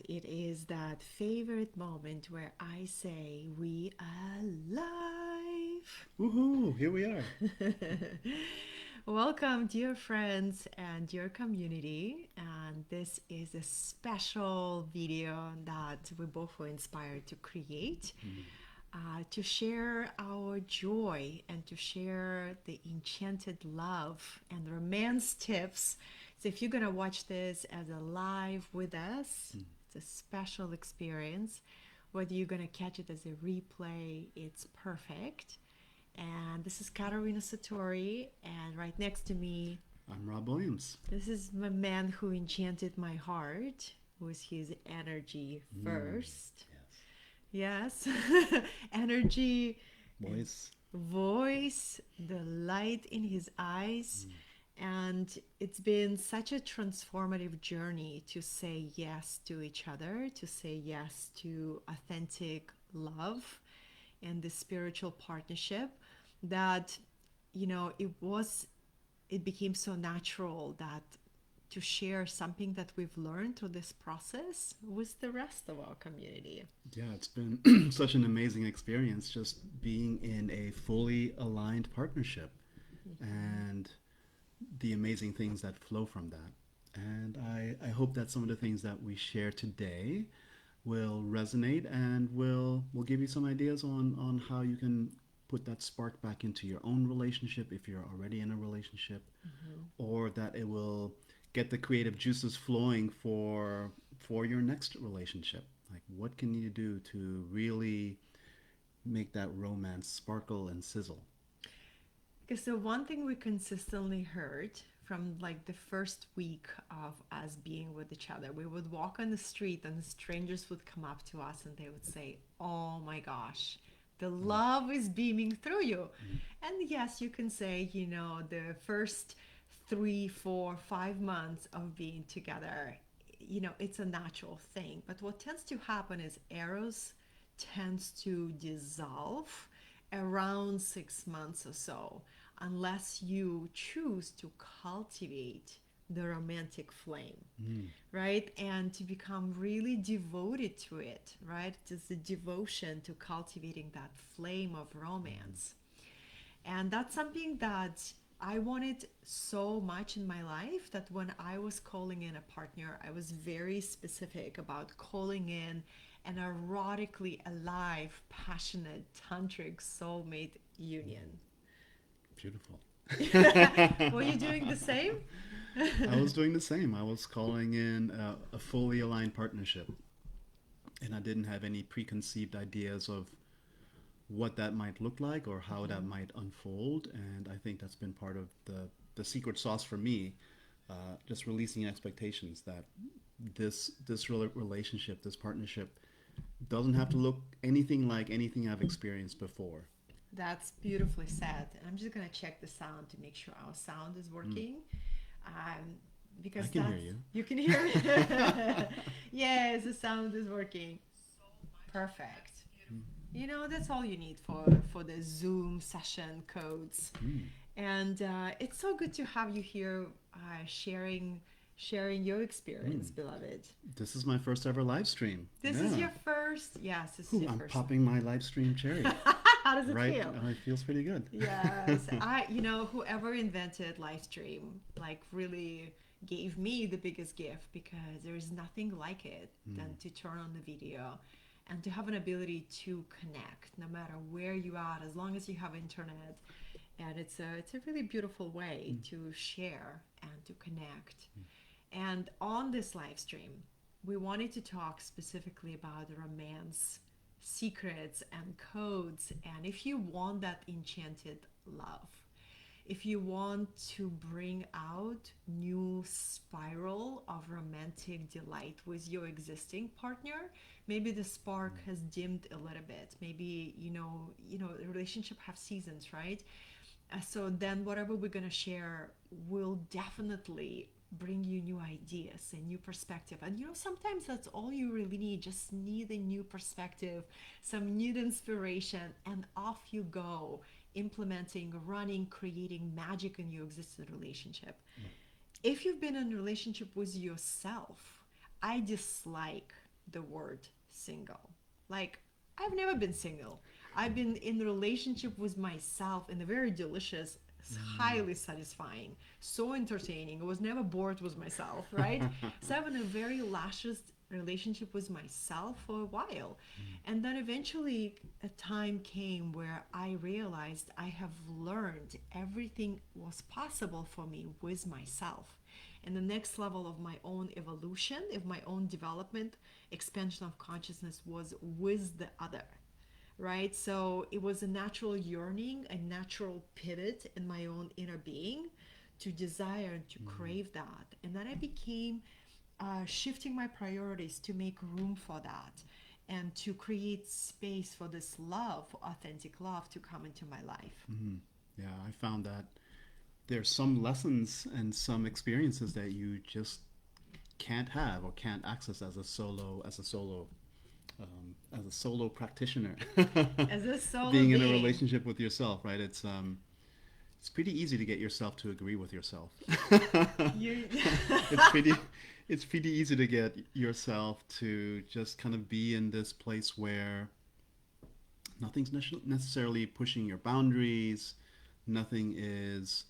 it is that favorite moment where I say, "We are live." Woohoo! Here we are. Welcome, dear friends and dear community. And this is a special video that we both were inspired to create Mm. to share our joy and to share the enchanted love and romance tips. So, if you're going to watch this as a live with us, Mm. it's a special experience. Whether you're going to catch it as a replay, it's perfect. And this is Katerina Satori, and right next to me, I'm Rob Williams. this is my man who enchanted my heart, was his energy Mm. first. Yes. Yes, energy and Voice. voice, the light in his eyes. Mm. And it's been such a transformative journey to say yes to each other, to say yes to authentic love and the spiritual partnership that, it became so natural that to share something that we've learned through this process with the rest of our community. Yeah, it's been such an amazing experience just being in a fully aligned partnership and the amazing things that flow from that. And I hope that some of the things that we share today will resonate and will give you some ideas on how you can put that spark back into your own relationship if you're already in a relationship, Mhm. or that it will get the creative juices flowing for your next relationship. Like, what can you do to really make that romance sparkle and sizzle? Because the one thing we consistently heard from like the first week of us being with each other, we would walk on the street and strangers would come up to us and they would say, "Oh my gosh, the Mm. love is beaming through you." Mm. And yes, you can say, the first 3, 4, 5 months of being together, it's a natural thing. But what tends to happen is Eros tends to dissolve around 6 months or so, unless you choose to cultivate the romantic flame, Mm. right? And to become really devoted to it, right? It's the devotion to cultivating that flame of Mm. romance. And that's something that I wanted so much in my life that when I was calling in a partner, I was very specific about calling in an erotically alive, passionate, tantric soulmate union. Beautiful. Were you doing the same? I was doing the same. I was calling in a fully aligned partnership, and I didn't have any preconceived ideas of what that might look like or how that Mhm. might unfold. And I think that's been part of the secret sauce for me, just releasing expectations that this relationship, this partnership, doesn't have to look anything like anything I've experienced before. That's beautifully said. And I'm just going to check the sound to make sure our sound is Mm. working. Um, I because can hear that's, you. you can hear me. Yes, the sound is working. Perfect. That's all you need for the Zoom session codes. Mm. And it's so good to have you here sharing your experience, Mm. beloved. This is my first ever live stream. This is Yeah. your first, yes, this is Ooh, your I'm first. popping my live stream cherry. How does it Right? feel? It feels pretty good. Yes, whoever invented live stream, like, really gave me the biggest gift because there's nothing like it Mm. than to turn on the video and to have an ability to connect no matter where you are, as long as you have internet. And it's a really beautiful way Mm. to share and to connect. And on this live stream, we wanted to talk specifically about romance secrets and codes. And if you want that enchanted love, if you want to bring out new spiral of romantic delight with your existing partner, maybe the spark has dimmed a little bit. Maybe the relationship have seasons, right? So then whatever we're going to share will definitely bring you new ideas and new perspective. And sometimes that's all you really need. Just need a new perspective, some new inspiration, and off you go, implementing, running, creating magic in your existing relationship. If you've been in a relationship with yourself, I dislike the word single. Like, I've never been single. I've been in a relationship with myself in a very delicious, highly satisfying, so entertaining. I was never bored with myself, right? So I'm in a very luscious relationship with myself for a while. And then eventually a time came where I realized I have learned everything was possible for me with myself. And the next level of my own evolution, of my own development, expansion of consciousness was with the other, right? So it was a natural yearning, a natural pivot in my own inner being to desire and to crave that. And then I became shifting my priorities to make room for that and to create space for this love, authentic love, to come into my life. Yeah, I found that there's some lessons and some experiences that you just can't have or can't access as a solo practitioner. As a solo Being in a being, relationship with yourself, right? It's pretty easy to get yourself to agree with yourself. you it's pretty it's pretty easy to get yourself to just kind of be in this place where nothing's necessarily pushing your boundaries. Nothing is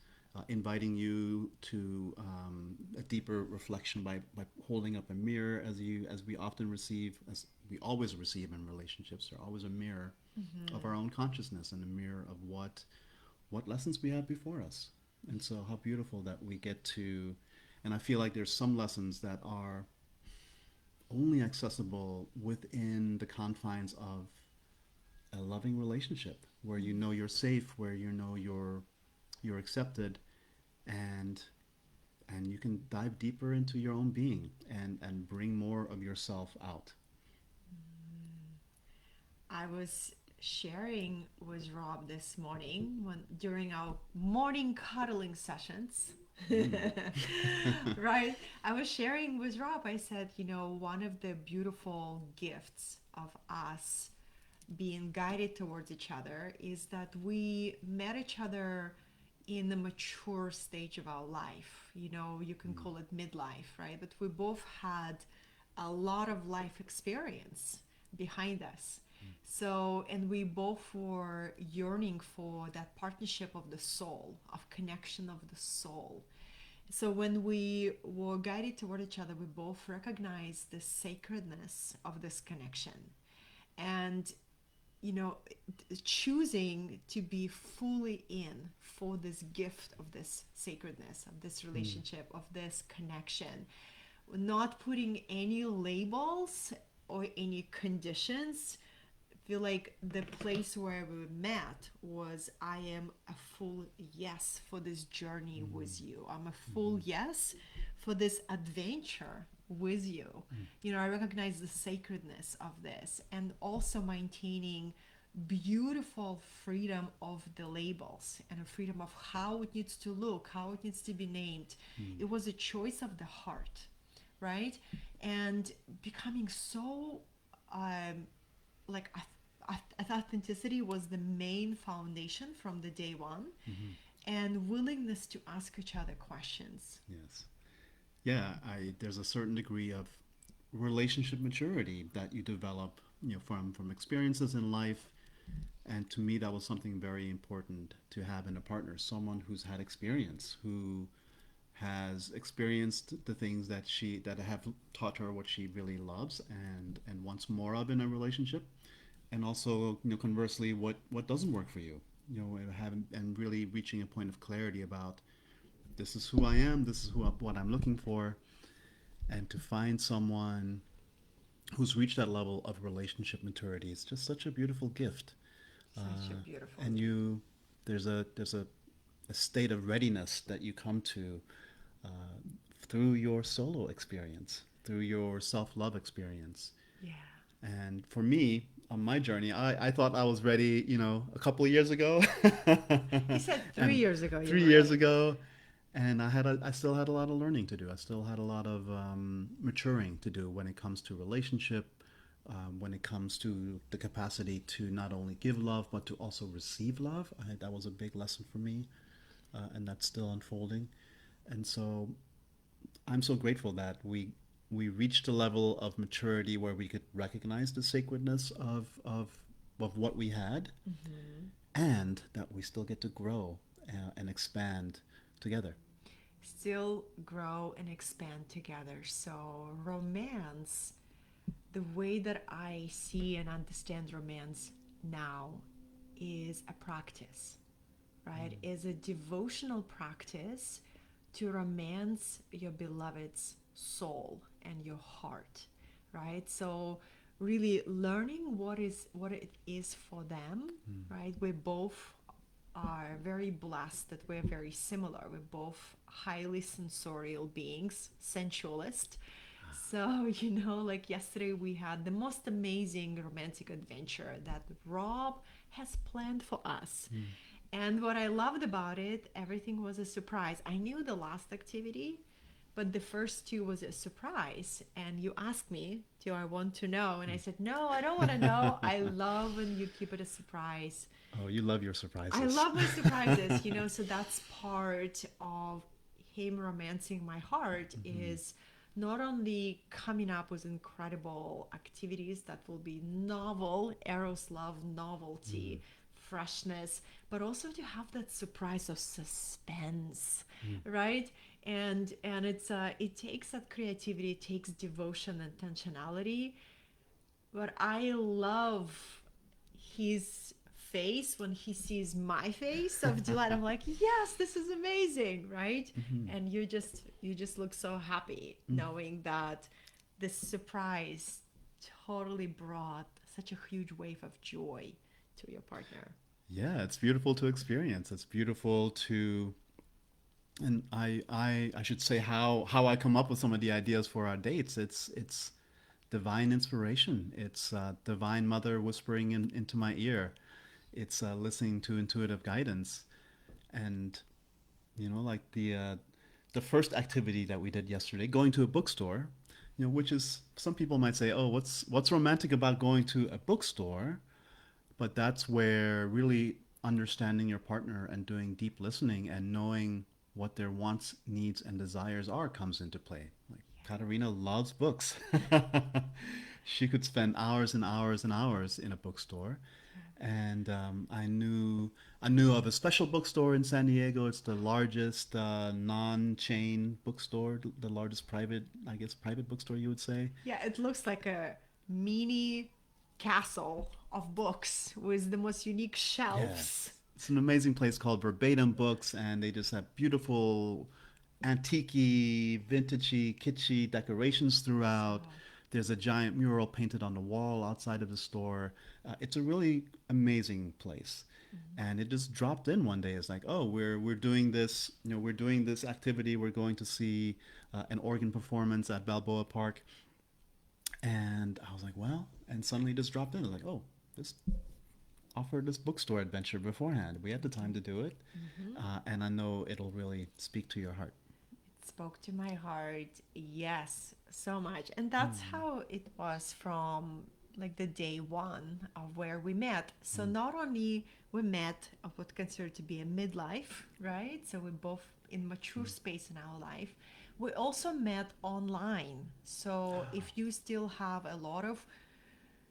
inviting you to a deeper reflection by holding up a mirror, as we often receive, as we always receive in relationships. They're always a mirror of our own consciousness and a mirror of what lessons we have before us. And so, how beautiful that we get to. And I feel like there's some lessons that are only accessible within the confines of a loving relationship where you know you're safe, where you know you're accepted, and you can dive deeper into your own being and bring more of yourself out. I was sharing with Rob this morning when during our morning cuddling sessions. Right? I was sharing with Rob. I said, one of the beautiful gifts of us being guided towards each other is that we met each other in the mature stage of our life. You can call it midlife, right? But we both had a lot of life experience behind us. So, and we both were yearning for that partnership of the soul, of connection of the soul. So when we were guided toward each other, we both recognized the sacredness of this connection. And choosing to be fully in for this gift of this sacredness, of this relationship, of this connection, not putting any labels or any conditions. Feel like the place where we met was, I am a full yes for this journey with you. I'm a full yes for this adventure with you. I recognize the sacredness of this, and also maintaining beautiful freedom of the labels and a freedom of how it needs to look, how it needs to be named. It was a choice of the heart, right? And becoming so like authenticity was the main foundation from the day one, and willingness to ask each other questions. Yes. Yeah, there's a certain degree of relationship maturity that you develop, from experiences in life. And to me, that was something very important to have in a partner, someone who's had experience, who has experienced the things that have taught her what she really loves and wants more of in a relationship, and also, conversely, what doesn't work for you, having and really reaching a point of clarity about, this is who I am, this is what I'm looking for, and to find someone who's reached that level of relationship maturity is just such a beautiful gift. Such a beautiful And gift. there's a state of readiness that you come to uh, through your solo experience, through your self-love experience. Yeah. And for me, on my journey, I thought I was ready, a couple of years ago. You said 3 years And ago you three were years ready. ago, and I still had a lot of learning to do. I still had a lot of maturing to do when it comes to relationship, when it comes to the capacity to not only give love but to also receive love. That was a big lesson for me, and that's still unfolding. And so I'm so grateful that we reached a level of maturity where we could recognize the sacredness of what we had, Hmm. and that we still get to grow and expand together. Still grow and expand together. So, romance, the way that I see and understand romance now, is a practice, right? Is a devotional practice to romance your beloved's soul and your heart, right? So really learning what it is for them, right? We both are very blessed that we're very similar. We're both highly sensorial beings, sensualist. So, like yesterday we had the most amazing romantic adventure that Rob has planned for us. And what I loved about it, everything was a surprise. I knew the last activity, but the first two was a surprise. And you asked me, do I want to know? And I said, no, I don't want to know. I love when you keep it a surprise. Oh, you love your I surprises. love my surprises, so that's part of him romancing my heart is not only coming up with incredible activities that will be novel, Eros love novelty, freshness, but also to have that surprise of suspense, right? And it takes that creativity, it takes devotion and intentionality, but I love his face when he sees my face of delight. I'm like, yes, this is amazing, right? And you just look so happy knowing that this surprise totally brought such a huge wave of joy to your partner. Yeah, it's beautiful to experience. It's beautiful to, and I should say how I come up with some of the ideas for our dates. It's divine inspiration. It's divine mother whispering into my ear. It's listening to intuitive guidance, and like the first activity that we did yesterday, going to a bookstore. Which is, some people might say, oh, what's romantic about going to a bookstore? But that's where really understanding your partner and doing deep listening and knowing what their wants, needs, and desires are comes into play. Like, Katerina loves books. She could spend hours and hours and hours in a bookstore. And I knew of a special bookstore in San Diego. It's the largest non-chain bookstore, the largest private, I guess, private bookstore, you would say. Yeah, it looks like a mini castle of books with the most unique shelves. Yes. It's an amazing place called Verbatim Books, and they just have beautiful, antique, vintagey, kitschy decorations throughout. So There's a giant mural painted on the wall outside of the store. It's a really amazing place. And it just dropped in one day. It's like, oh, we're doing this, we're doing this activity. We're going to see an organ performance at Balboa Park. And I was like, well, and suddenly it just dropped in. I was like, oh, this offered this bookstore adventure beforehand. We had the time to do it, and I know it'll really speak to your heart. it spoke to my heart, yes, so much. And that's how it was from like the day one of where we met. So not only we met of what considered to be a midlife, right? So we're both in mature space in our life. We also met online. So if you still have a lot of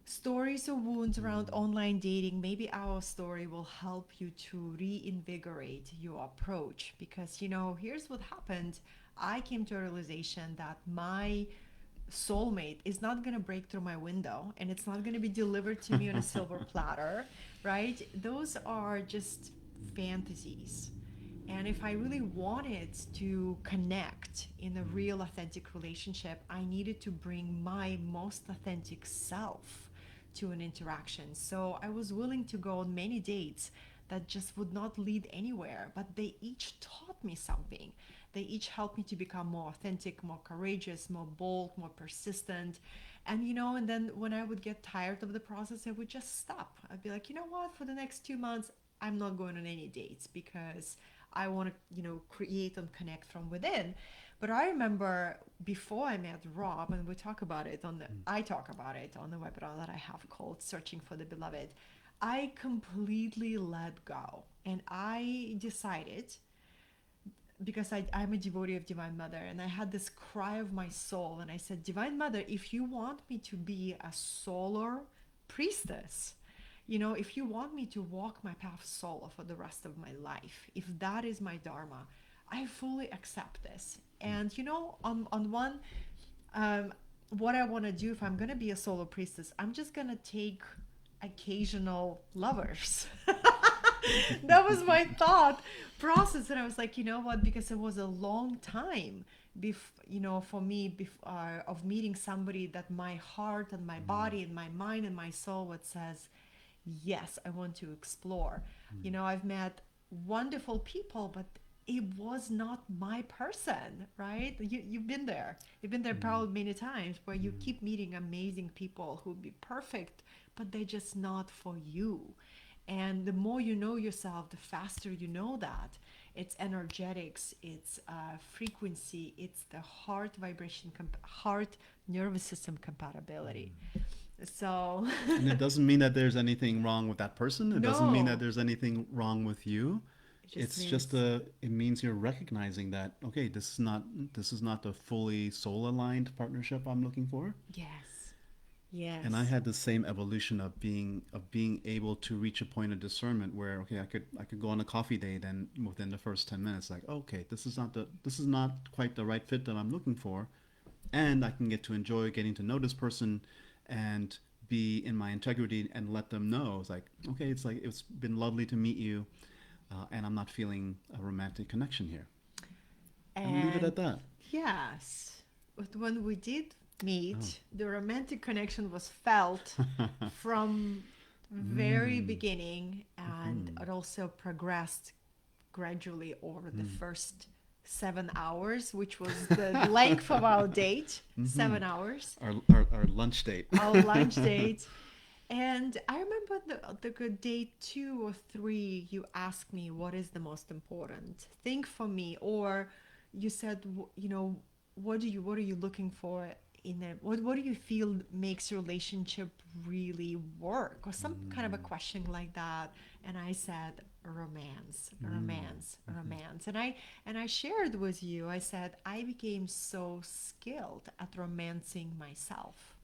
stories or wounds around online dating, maybe our story will help you to reinvigorate your approach. Because, here's what happened. I came to a realization that my soulmate is not going to break through my window and it's not going to be delivered to me on a silver platter, right? Those are just fantasies. And if I really wanted to connect in a real authentic relationship, I needed to bring my most authentic self to an interaction. So I was willing to go on many dates that just would not lead anywhere, but they each taught me something. They each helped me to become more authentic, more courageous, more bold, more persistent. And then when I would get tired of the process, I would just stop. I'd be like, you know what, for the next 2 months, I'm not going on any dates because I want to, create and connect from within. But I remember before I met Rob, and I talk about it on the webinar that I have called Searching for the Beloved. I completely let go and I decided because I'm a devotee of Divine Mother, and I had this cry of my soul, and I said, Divine Mother, if you want me to be a solar priestess, if you want me to walk my path solo for the rest of my life, if that is my dharma, I fully accept this. And on one, what I want to do, if I'm going to be a solo priestess, I'm just going to take occasional lovers. That was my thought process, and I was like, you know what, because it was a long time for me of meeting somebody that my heart and my body and my mind and my soul would says, yes, I want to explore. I've met wonderful people, but it was not my person, right? You've been there. You've been there probably many times, where you keep meeting amazing people who'll be perfect, but they're just not for you. And the more you know yourself, the faster you know that. It's energetics, it's frequency, it's the heart vibration, heart nervous system compatibility. So And it doesn't mean that there's anything wrong with that person. It doesn't mean that no, there's anything wrong with you. it just It's means just it means you're recognizing that, okay, this is not the fully soul aligned partnership I'm looking for. yes, yes. And I had the same evolution of being able to reach a point of discernment where, okay, I could go on a coffee date, and within the first 10 minutes, like, okay, this is not quite the right fit that I'm looking for, and I can get to enjoy getting to know this person and be in my integrity and let them know, it's like, okay, it's been lovely to meet you, and I'm not feeling a romantic connection here, and leave it And at that. yes, but when we did meet, the romantic connection was felt from very Mm. beginning, and it also progressed gradually over the first 7 hours, which was the length of our date, 7 hours, Our lunch date. our lunch date. And I remember the good day 2 or 3, you asked me, what is the most important thing for me? Or you said, what are you looking for in it? What do you feel makes your relationship really work? Or some kind of a question like that. And I said, romance, romance, romance. And I shared with you, I said, I became so skilled at romancing myself,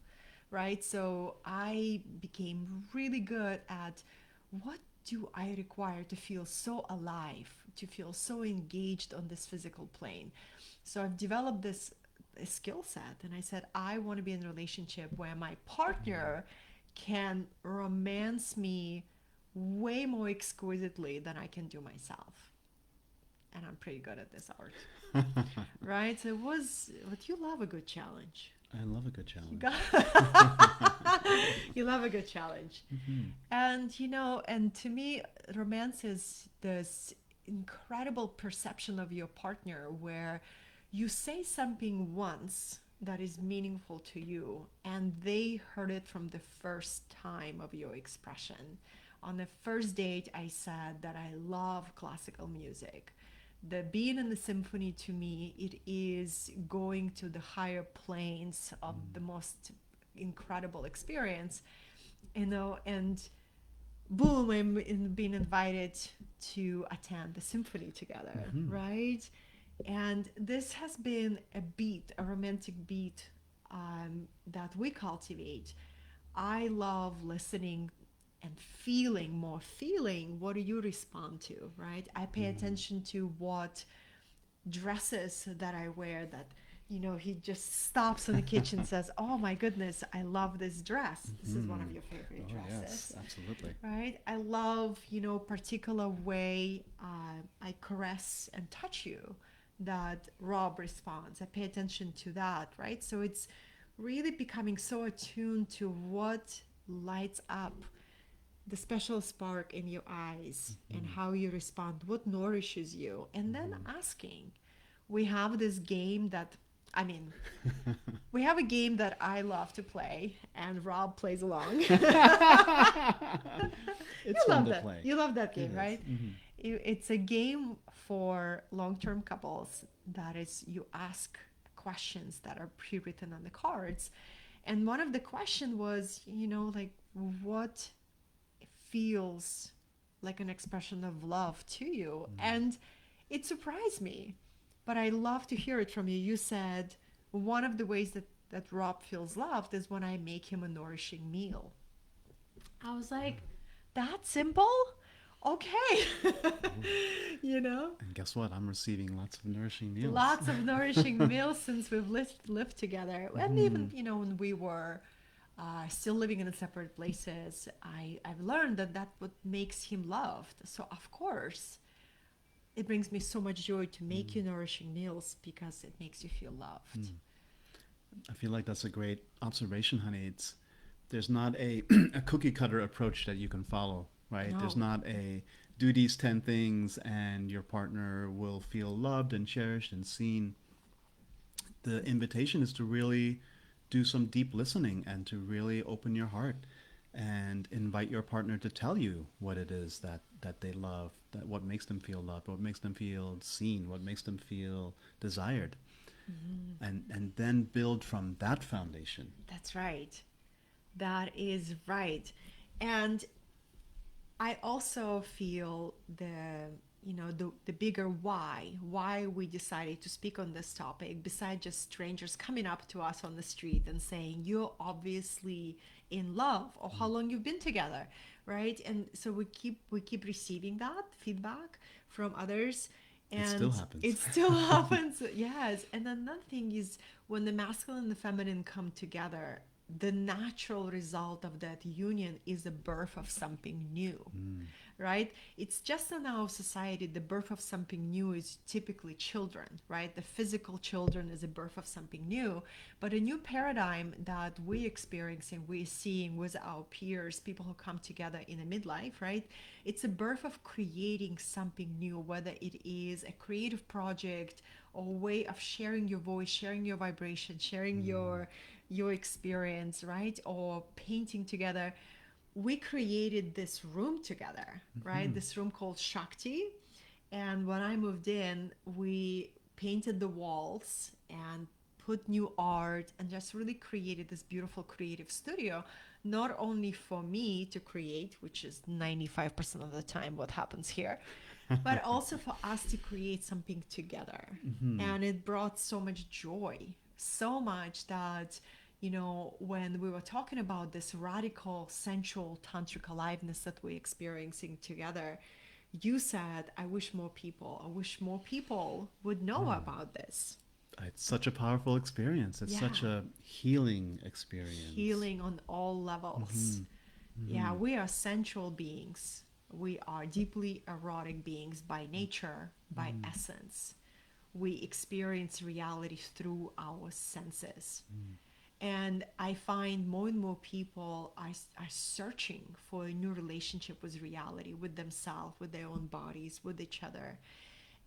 right? So I became really good at, what do I require to feel so alive, to feel so engaged on this physical plane? So I've developed this skill set, and I said, I want to be in a relationship where my partner can romance me way more exquisitely than I can do myself. And I'm pretty good at this art, right? So it was, but you love a good challenge. I love a good You challenge. got you love a good challenge. Mhm. And to me, romance is this incredible perception of your partner where you say something once that is meaningful to you, and they heard it from the first time of your expression. On the first date, I said that I love classical music. The being in the symphony, to me, it is going to the higher planes of the most incredible experience, and boom, being invited to attend the symphony together, right? And this has been a romantic beat, that we cultivate. I love listening and feeling what do you respond to, right? I pay attention to what dresses that I wear, that he just stops in the kitchen and says, oh my goodness, I love this dress. This is one of your favorite Oh yes, dresses, absolutely. right? I love particular way I caress and touch you, that Rob responds. I pay attention to that, right? So it's really becoming so attuned to what lights up the special spark in your eyes, and how you respond, what nourishes you, and then asking. We have this game that, I mean, we have a game that I love to play, and Rob plays along. You It's fun love to that. play. You love that It game, is. right? It's a game for long-term couples. That is, you ask questions that are pre-written on the cards, and one of the question was, like, what feels like an expression of love to you? And it surprised me. But I love to hear it from you. You said one of the ways that Rob feels loved is when I make him a nourishing meal. I was like, that simple? Okay. you know, And guess what? I'm receiving lots of nourishing meals. lots of nourishing meals since we've lived together. And even, when we were still living in separate places, I've learned that what makes him loved. So, of course, it brings me so much joy to make you nourishing meals because it makes you feel loved. I feel like that's a great observation, honey. There's not a a cookie cutter approach that you can follow, right? There's No, not a do these 10 things and your partner will feel loved and cherished and seen. The invitation is to really do some deep listening and to really open your heart and invite your partner to tell you what it is that they love, that what makes them feel loved, what makes them feel seen, what makes them feel desired, and then build from that foundation. that's right. That is right. And I also feel the bigger why we decided to speak on this topic, besides just strangers coming up to us on the street and saying you're obviously in love or how long you've been together, right? And so we keep receiving that feedback from others, It still and happens. it still happens. Yes. And another thing is when the masculine and the feminine come together, the natural result of that union is the birth of something new, right? It's just in our society, the birth of something new is typically children, right? The physical children is a birth of something new. But a new paradigm that we're experiencing, we're seeing with our peers, people who come together in a midlife, right? It's a birth of creating something new, whether it is a creative project or a way of sharing your voice, sharing your vibration, sharing your experience, right? Or painting together. We created this room together, right? This room called Shakti. And when I moved in, we painted the walls and put new art and just really created this beautiful creative studio, not only for me to create, which is 95% of the time what happens here, but also for us to create something together. And it brought so much joy, so much that, when we were talking about this radical, sensual, tantric aliveness that we're experiencing together, you said, I wish more people would know about this. It's such a powerful experience. It's Yeah. such a healing experience. Healing on all levels. Yeah, we are sensual beings. We are deeply erotic beings by nature, by essence. We experience reality through our senses. And I find more and more people are searching for a new relationship with reality, with themselves, with their own bodies, with each other.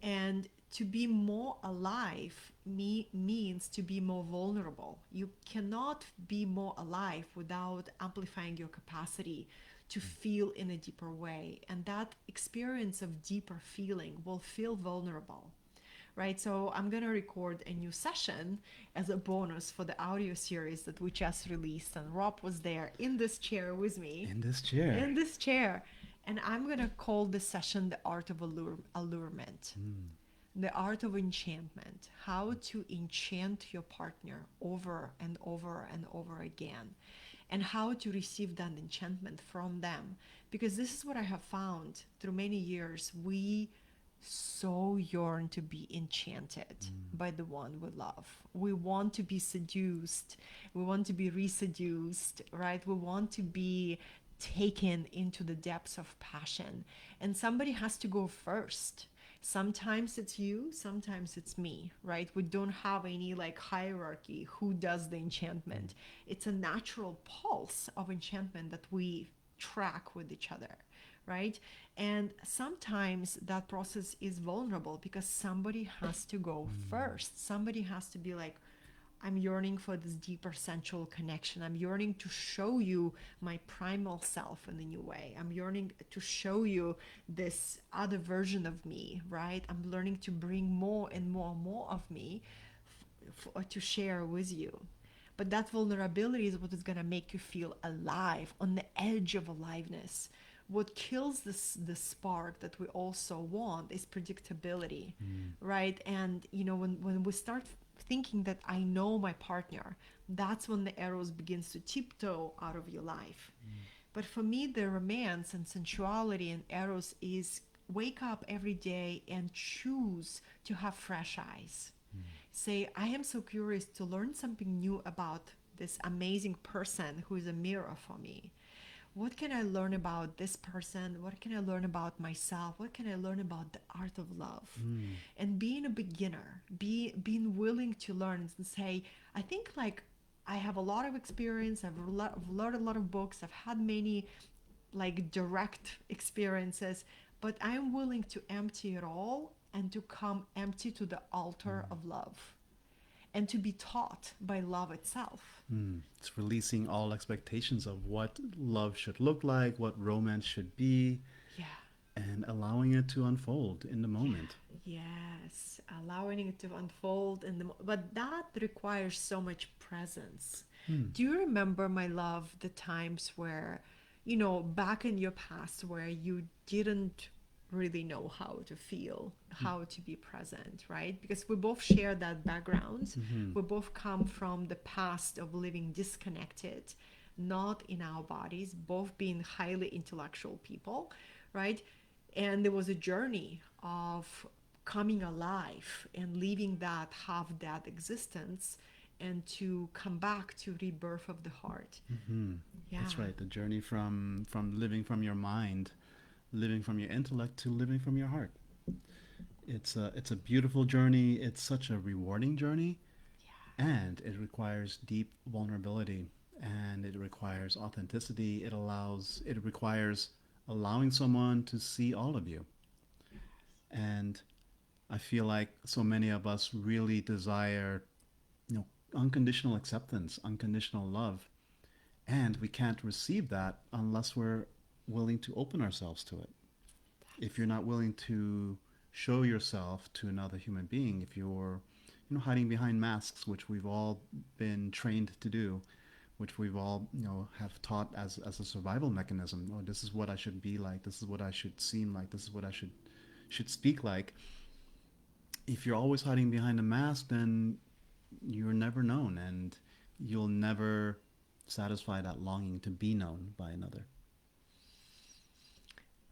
And to be more alive means to be more vulnerable. You cannot be more alive without amplifying your capacity to feel in a deeper way. And that experience of deeper feeling will feel vulnerable, right? So I'm going to record a new session as a bonus for the audio series that we just released. And Rob was there in this chair with me, In this chair. in this chair. And I'm going to call this session The Art of Allurement, the art of enchantment, how to enchant your partner over and over and over again, and how to receive that enchantment from them. Because this is what I have found through many years. We so yearn to be enchanted by the one we love. We want to be seduced. We want to be reseduced, right? We want to be taken into the depths of passion. And somebody has to go first. Sometimes it's you, sometimes it's me, right? We don't have any like hierarchy who does the enchantment. It's a natural pulse of enchantment that we track with each other, right? And sometimes that process is vulnerable because somebody has to go first. Somebody has to be like, I'm yearning for this deeper sensual connection. I'm yearning to show you my primal self in a new way. I'm yearning to show you this other version of me, right? I'm learning to bring more and more and more of me to share with you. But that vulnerability is what is going to make you feel alive, on the edge of aliveness, what kills the spark that we also want is predictability, Mm. right? And when we start thinking that I know my partner, that's when the arrows begins to tiptoe out of your life. But for me, the romance and sensuality and eros is wake up every day and choose to have fresh eyes. Say, I am so curious to learn something new about this amazing person who is a mirror for me. What can I learn about this person? What can I learn about myself? What can I learn about the art of love? Mm. And being a beginner, being willing to learn and say, I think like I have a lot of experience. I've learned a lot of books. I've had many like direct experiences, but I'm willing to empty it all and to come empty to the altar of love and to be taught by love itself. Mm. It's releasing all expectations of what love should look like, what romance should be, Yeah. and allowing it to unfold in the moment. Yes, allowing it to unfold but that requires so much presence. Mm. Do you remember, my love, the times where, back in your past where you didn't really know how to feel, how to be present, right? Because we both share that background. Mm-hmm. We both come from the past of living disconnected, not in our bodies, both being highly intellectual people, right? And there was a journey of coming alive and leaving that half dead existence and to come back to rebirth of the heart. Mm-hmm. Yeah. That's right. The journey from living from your mind, living from your intellect, to living from your heart. It's a beautiful journey. It's such a rewarding journey, and it requires deep vulnerability, and it requires authenticity. It requires allowing someone to see all of you. And I feel like so many of us really desire, unconditional acceptance, unconditional love, and we can't receive that unless we're willing to open ourselves to it. If you're not willing to show yourself to another human being, if you're, hiding behind masks, which we've all been trained to do, which we've all, have taught as a survival mechanism. Oh, this is what I should be like. This is what I should seem like. This is what I should speak like. If you're always hiding behind a mask, then you're never known, and you'll never satisfy that longing to be known by another.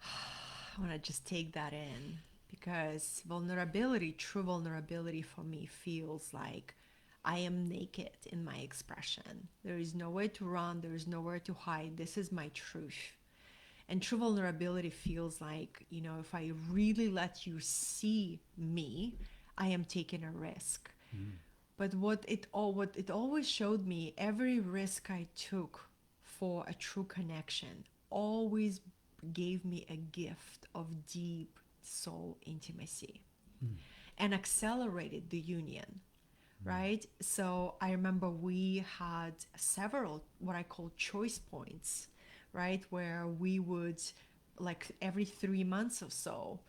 I want to just take that in because vulnerability, true vulnerability for me feels like I am naked in my expression. There is nowhere to run, there is nowhere to hide. This is my truth. And true vulnerability feels like, if I really let you see me, I am taking a risk. Mm. But what it always showed me, every risk I took for a true connection always gave me a gift of deep soul intimacy Mm. and accelerated the union, right? So I remember we had several what I call choice points, right? Where we would, like every 3 months or so,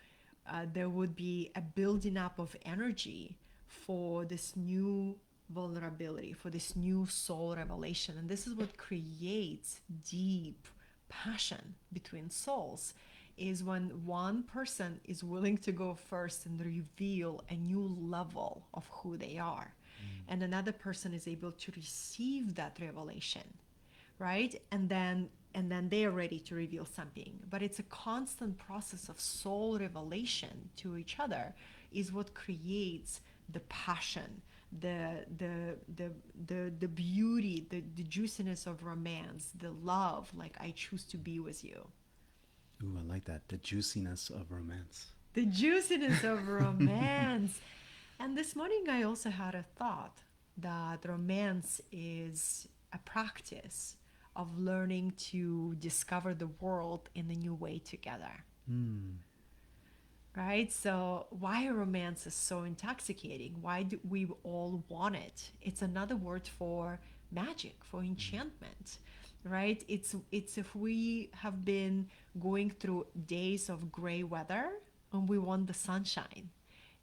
there would be a building up of energy for this new vulnerability, for this new soul revelation. And this is what creates deep passion between souls, is when one person is willing to go first and reveal a new level of who they are, and another person is able to receive that revelation, right? And then they are ready to reveal something. But it's a constant process of soul revelation to each other is what creates the passion, the beauty, the juiciness of romance, the love, like I choose to be with you. Ooh, I like that. The juiciness of romance. The juiciness of romance. And this morning I also had a thought that romance is a practice of learning to discover the world in a new way together. Mm. Right? So why romance is so intoxicating? Why do we all want it? It's another word for magic, for enchantment, right? It's if we have been going through days of gray weather and we want the sunshine.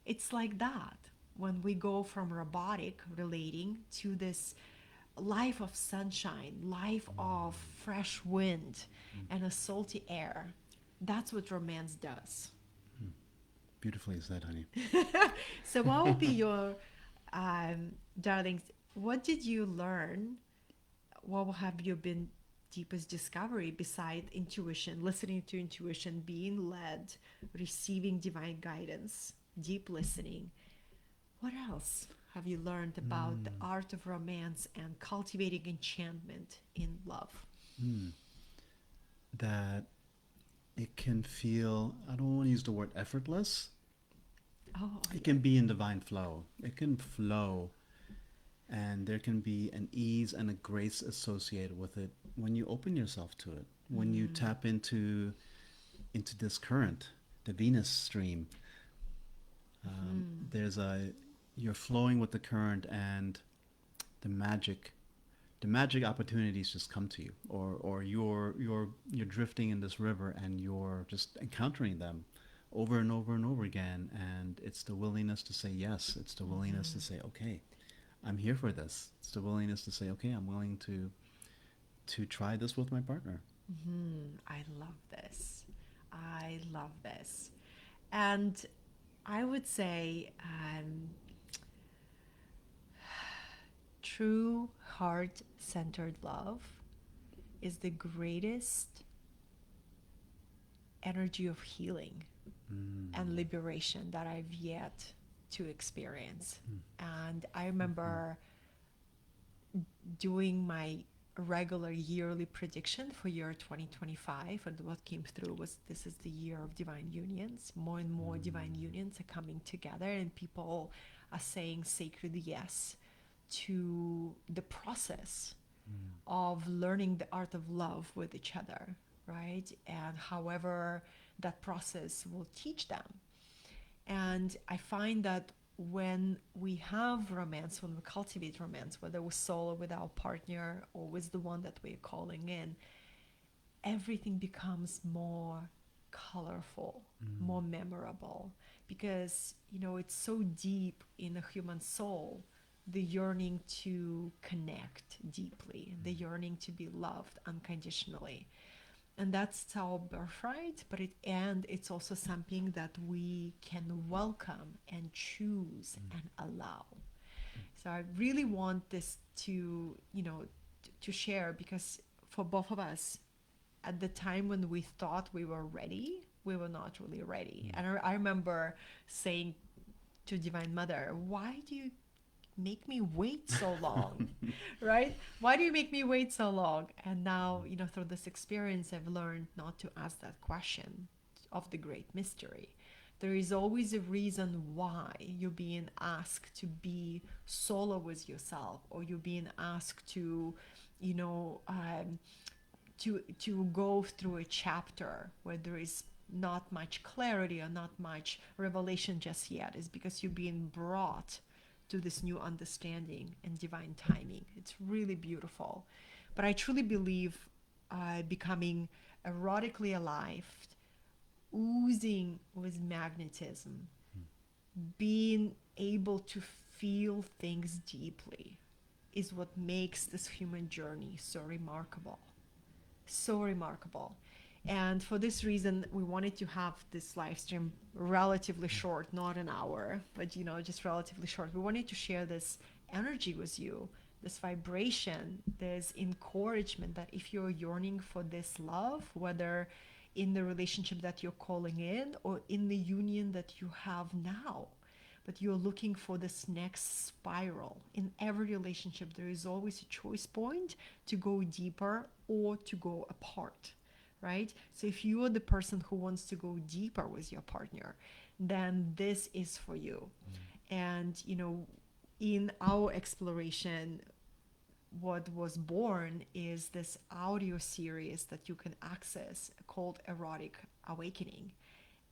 It's like that when we go from robotic relating to this life of sunshine, life of fresh wind, and a salty air. That's what romance does. Beautifully said, honey. So, what will be your, darlings? What did you learn? What have you been deepest discovery beside intuition, listening to intuition, being led, receiving divine guidance, deep listening? What else have you learned about the art of romance and cultivating enchantment in love? Hmm. That it can feel, I don't want to use the word effortless. Oh, It yeah. can be in divine flow. It can flow, and there can be an ease and a grace associated with it when you open yourself to it. When you tap into this current, the Venus stream. There's a You're flowing with the current, and the magic the magic opportunities just come to you, or you're drifting in this river and you're just encountering them over and over and over again, and it's the willingness to say yes. It's the willingness to say, okay, I'm here for this. It's the willingness to say, okay, I'm willing to try this with my partner. I love this. I love this. And I would say true heart centered love is the greatest energy of healing and liberation that I've yet to experience. And I remember doing my regular yearly prediction for year 2025, and what came through was this is the year of divine unions. More and more divine unions are coming together, and people are saying sacred yes to the process of learning the art of love with each other, right? And however that process will teach them. And I find that when we have romance, when we cultivate romance, whether we're solo with our partner or with the one that we're calling in, everything becomes more colorful, more memorable, because, it's so deep in the human soul, the yearning to connect deeply, the yearning to be loved unconditionally. And that's our birthright, and it's also something that we can welcome and choose and allow. So I really want this to, to share, because for both of us, at the time when we thought we were ready, we were not really ready. And I remember saying to Divine Mother, why do you make me wait so long? Right? Why do you make me wait so long? And now, through this experience, I've learned not to ask that question of the great mystery. There is always a reason why you're being asked to be solo with yourself, or you're being asked to, you know, um, to go through a chapter where there is not much clarity or not much revelation just yet, is because you're being brought to this new understanding and divine timing. It's really beautiful. But I truly believe becoming erotically alive, oozing with magnetism, being able to feel things deeply is what makes this human journey so remarkable. So remarkable. And for this reason, we wanted to have this live stream relatively short, not an hour, but just relatively short. We wanted to share this energy with you, this vibration, this encouragement that if you're yearning for this love, whether in the relationship that you're calling in or in the union that you have now, but you're looking for this next spiral. In every relationship, there is always a choice point to go deeper or to go apart, right? So if you are the person who wants to go deeper with your partner, then this is for you. And, in our exploration, what was born is this audio series that you can access called Erotic Awakening.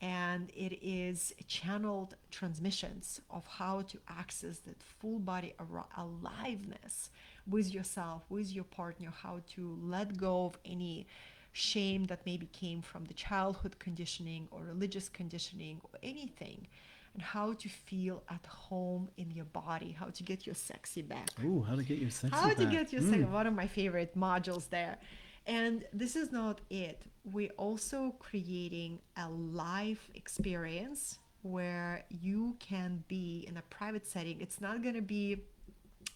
And it is channeled transmissions of how to access that full body aliveness with yourself, with your partner, how to let go of any shame that maybe came from the childhood conditioning or religious conditioning or anything. and how to feel at home in your body, how to get your sexy back. Ooh, how to get your sexy How to back. get your sexy, one of my favorite modules there. And this is not it. We're also creating a live experience where you can be in a private setting. It's not going to be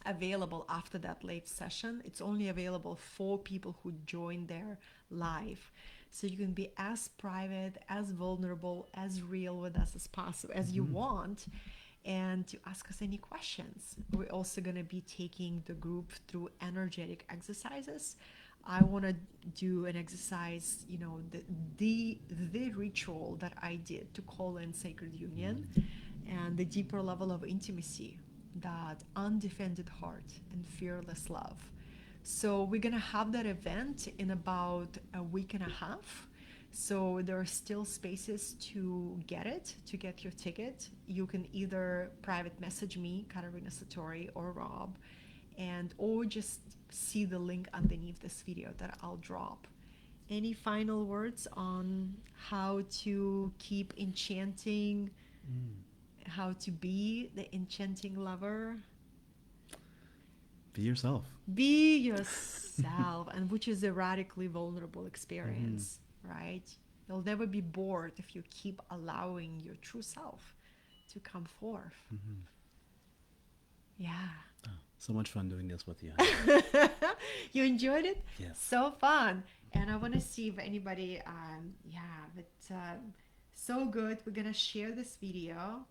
available after that live session. It's only available for people who join there live. So you can be as private, as vulnerable, as real with us as possible, as you want, and to ask us any questions. We're also going to be taking the group through energetic exercises. I want to do an exercise, the ritual that I did to call in sacred union and the deeper level of intimacy, that undefended heart and fearless love. So we're gonna have that event in about a week and a half. So there are still spaces to get it, to get your ticket. You can either private message me, Katerina Satori, or Rob, or just see the link underneath this video that I'll drop. Any final words on how to keep enchanting, how to be the enchanting lover? Be yourself. Be yourself, and which is a radically vulnerable experience, right? You'll never be bored if you keep allowing your true self to come forth. Yeah. Oh, so much fun doing this with you. You enjoyed it? Yes. So fun. And I want to see if anybody, so good. We're going to share this video.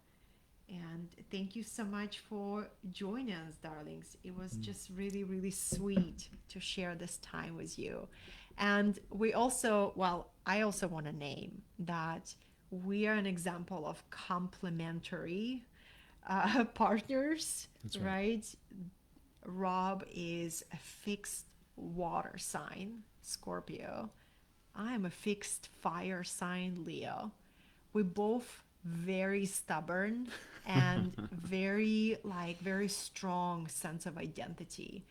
And thank you so much for joining us, darlings. It was just really, really sweet to share this time with you. And I also want to name that we are an example of complementary partners, That's right? Rob is a fixed water sign, Scorpio. I am a fixed fire sign, Leo. We both very stubborn and very strong sense of identity,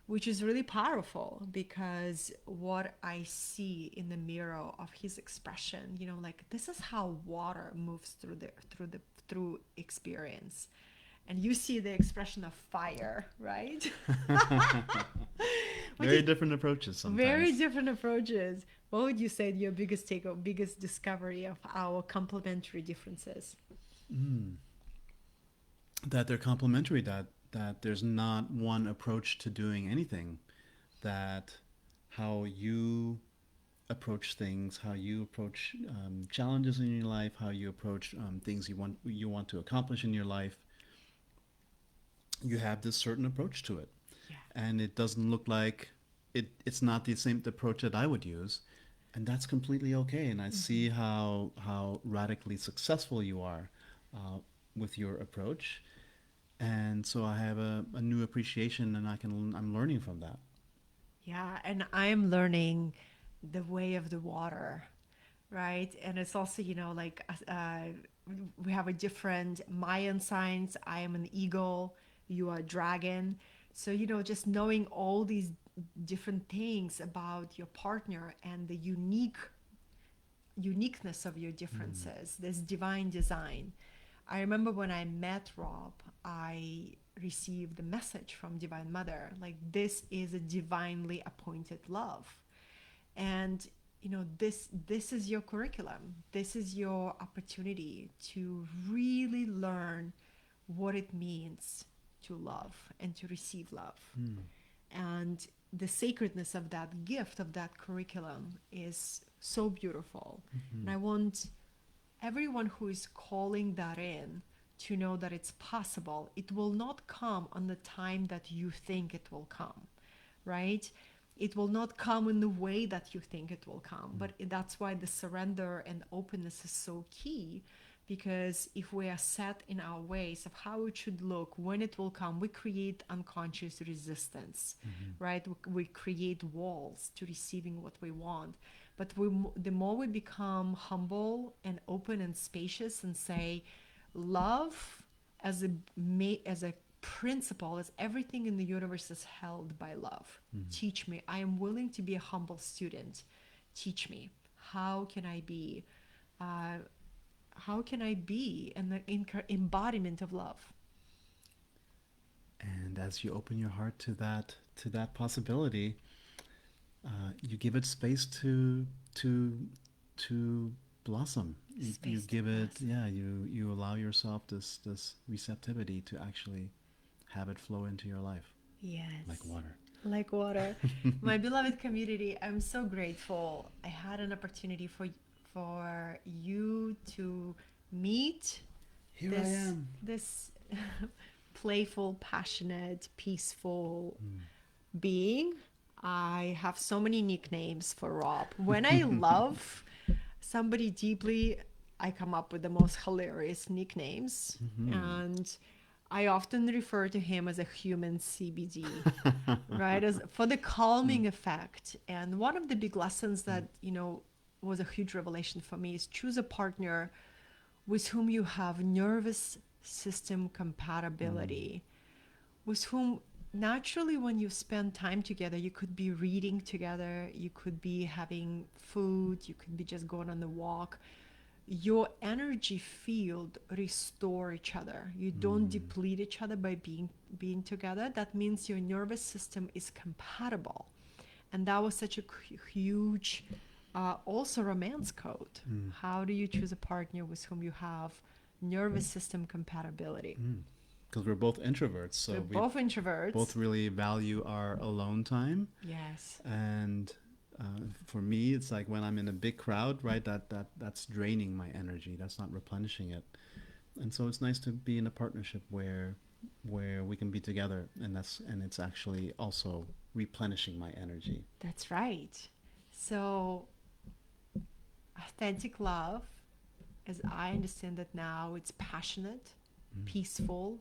which is really powerful, because what I see in the mirror of his expression, this is how water moves through experience, and you see the expression of fire, right? Very different approaches sometimes. Very different approaches. What would you say your biggest discovery of our complementary differences? That they're complementary, that there's not one approach to doing anything, that how you approach things, how you approach challenges in your life, how you approach things you want to accomplish in your life, you have this certain approach to it. Yeah. And it doesn't look like it's not the same approach that I would use, and that's completely okay. And I see how radically successful you are with your approach, and so I have a new appreciation, and I'm learning from that. Yeah, and I'm learning the way of the water, right? And it's also, we have a different Mayan signs. I am an eagle, you are a dragon. So, just knowing all these different things about your partner and the uniqueness of your differences, this divine design. I remember when I met Rob, I received a message from Divine Mother, like, this is a divinely appointed love. And this is your curriculum. This is your opportunity to really learn what it means to love and to receive love. And the sacredness of that gift, of that curriculum, is so beautiful. And I want everyone who is calling that in to know that it's possible. It will not come on the time that you think it will come, right? It will not come in the way that you think it will come. But that's why the surrender and openness is so key, because if we are set in our ways of how it should look, when it will come, we create unconscious resistance, right? We create walls to receiving what we want. But the more we become humble and open and spacious and say, love as a principle, as everything in the universe is held by love. Teach me. I am willing to be a humble student. Teach me. How can I how can I be an embodiment of love? And as you open your heart to that possibility, you give it space to to blossom. You Space to give it, blossom. yeah. You allow yourself this receptivity to actually have it flow into your life like Yes. water. Like water. My beloved community, I'm so grateful. I had an opportunity for you to meet Here I this am. this playful, passionate, peaceful Mm. being. I have so many nicknames for Rob. When I love somebody deeply, I come up with the most hilarious nicknames. Hmm. And I often refer to him as a human CBD, right? As for the calming effect. And one of the big lessons that, was a huge revelation for me is choose a partner with whom you have nervous system compatibility, with whom naturally when you spend time together, you could be reading together, you could be having food, you could be just going on the walk. Your energy field restore each other. You don't deplete each other by being together. That means your nervous system is compatible. And that was such a huge also romance code. How do you choose a partner with whom you have nervous system compatibility? Because we're both introverts, We're so we both introverts. both really value our alone time. Yes. And for me, it's like when I'm in a big crowd, right? That's draining my energy. That's not replenishing it. And so it's nice to be in a partnership where we can be together, and it's actually also replenishing my energy. That's right. So, authentic love, as I understand it now, it's passionate, peaceful,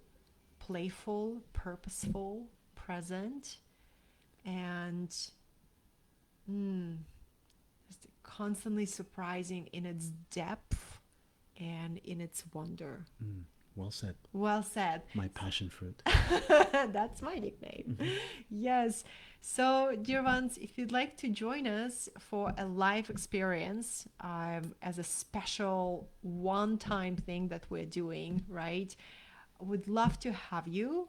playful, purposeful, present, and just constantly surprising in its depth and in its wonder. Well said. Well said. My passion fruit. That's my nickname. Yes. So, dear ones, if you'd like to join us for a live experience as a special one time thing that we're doing, right? Would love to have you.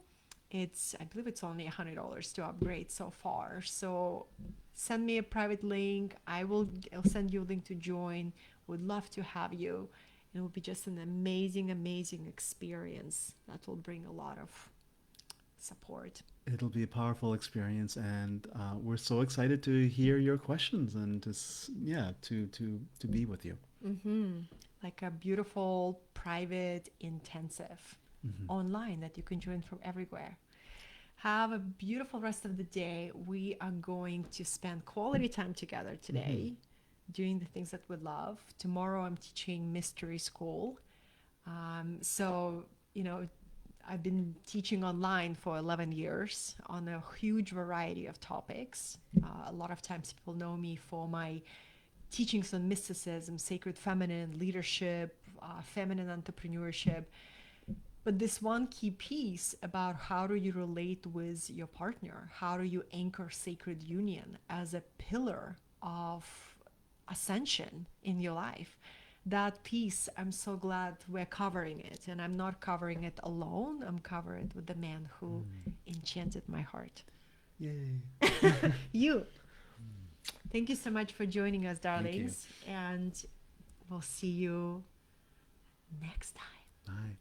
I believe it's only $100 to upgrade so far. So, send me a private link. I'll send you a link to join. Would love to have you. It will be just an amazing, amazing experience that will bring a lot of support. It'll be a powerful experience, and we're so excited to hear your questions and to be with you. Like a beautiful, private, intensive online that you can join from everywhere. Have a beautiful rest of the day. We are going to spend quality time together today, doing the things that we love. Tomorrow, I'm teaching mystery school. So, I've been teaching online for 11 years on a huge variety of topics. A lot of times people know me for my teachings on mysticism, sacred feminine, leadership, feminine entrepreneurship. But this one key piece about how do you relate with your partner? How do you anchor sacred union as a pillar of ascension in your life? That piece, I'm so glad we're covering it. And I'm not covering it alone. I'm covering it with the man who enchanted my heart. Yay. You. Thank you so much for joining us, Thank you. darlings. And we'll see you next time. Bye.